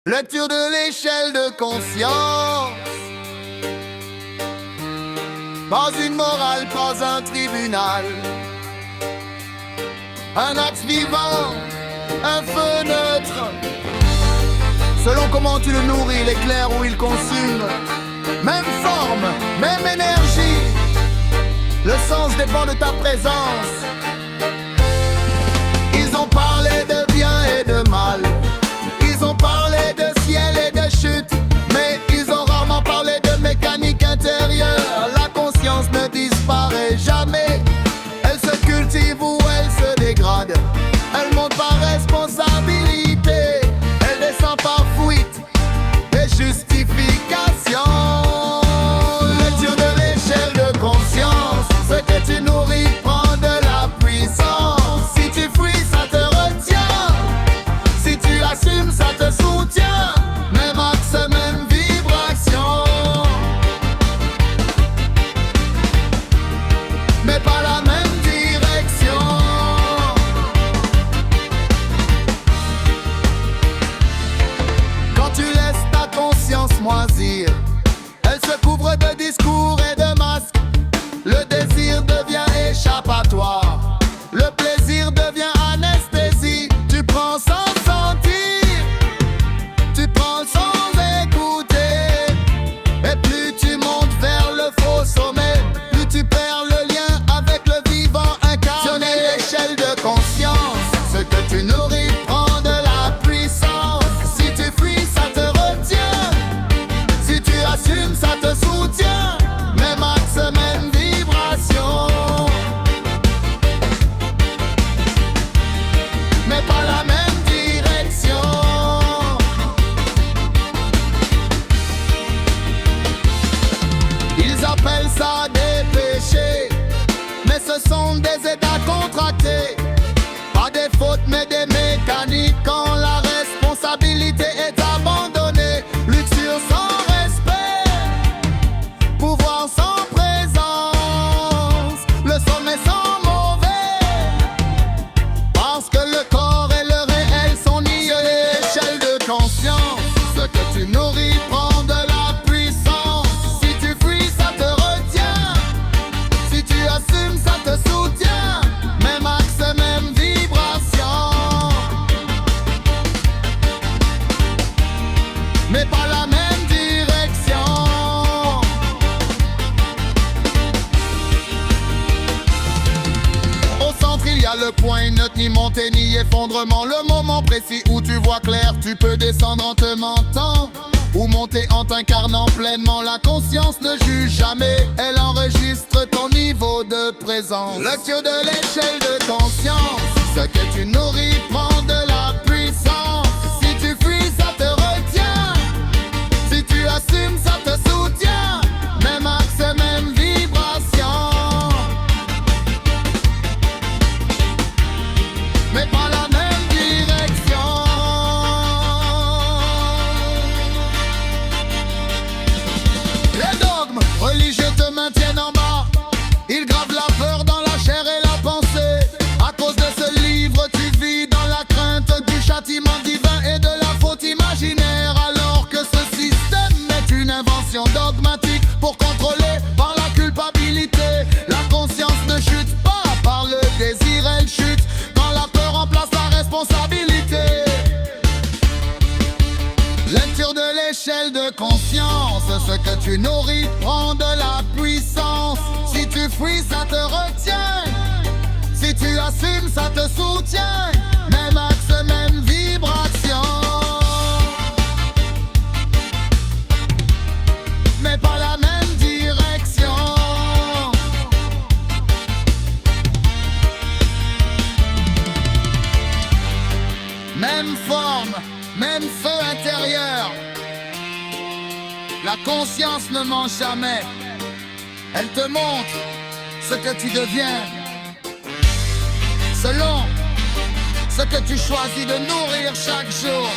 Lecture de l'échelle de conscience. Pas une morale, pas un tribunal. Un axe vivant, un feu neutre. Selon comment tu le nourris, il éclaire ou il consume. Même forme, même énergie. Le sens dépend de ta présence. Ils ont parlé de bien et de mal. Ils ont parlé de ciel et de chute, mais ils ont rarement parlé de mécanique intérieure. La conscience ne disparaît jamais. Elle se cultive ou elle se dégrade. Elle monte par responsabilité. Elle descend par fuite et justification. Lecture de l'échelle de conscience. Ce que tu nourris prend de la puissance. Si tu fuis, ça te retient. Si tu assumes, ça te soutient. Même axe, même vibration. Mais pas la même direction. Quand tu laisses ta conscience moisir, elle se couvre de discours et de masques. Le désir devient échappatoire. Le plaisir devient anesthésie. Tu prends sans sentir, tu prends sans écouter. Et plus tu montes vers le faux sommet, plus tu perds le lien avec le vivant incarné. L'échelle de conscience. Ce que tu nourris prend de la puissance. Si tu fuis, ça te retient. Si tu assumes, ça te soutient. Même axe, même vibration. Mais pas la même direction. Ils appellent ça des péchés, mais ce sont des états contractés. Pas des fautes mais des mécaniques. Quand la responsabilité est abandonnée, luxure sans respect, pouvoir sans présence, le sommet sans mauvais. Parce que le corps et le réel sont niés. L'échelle de conscience. Ce que tu nourris prend de la puissance. Si tu fuis, ça te retient. Si tu assumes, ça te soutient. Même axe, même vibration. Mais pas la même direction. Au centre il y a le point neutre, ni montée ni effondrement. Le moment précis où tu vois clair, tu peux descendre en te mentant ou monter en t'incarnant pleinement. La conscience ne juge jamais, elle enregistre ton niveau de présence. Lecture de l'échelle de conscience. Ce que tu nourris prend de la puissance. Si tu fuis, ça te retient. Si tu assumes, ça te soutient. Même axe, même vibration. Mais pas la même direction. Les dogmes religieux te maintiennent en bas. Ils gravent la peur dans la chair et la pensée. À cause de ce livre, tu vis dans la crainte du châtiment divin et de la faute imaginaire. Alors que ce système est une invention dogmatique pour contrôler par la culpabilité. La conscience ne chute pas par le désir, elle chute quand la peur remplace la responsabilité. Lecture de l'échelle de conscience. Ce que tu nourris prend de la puissance. Si tu fuis, ça te retient. Si tu assumes, ça te soutient. Même axe, même vibration. Mais pas la même direction. Même forme, même feu intérieur. La conscience ne ment jamais. Elle te montre ce que tu deviens selon ce que tu choisis de nourrir chaque jour.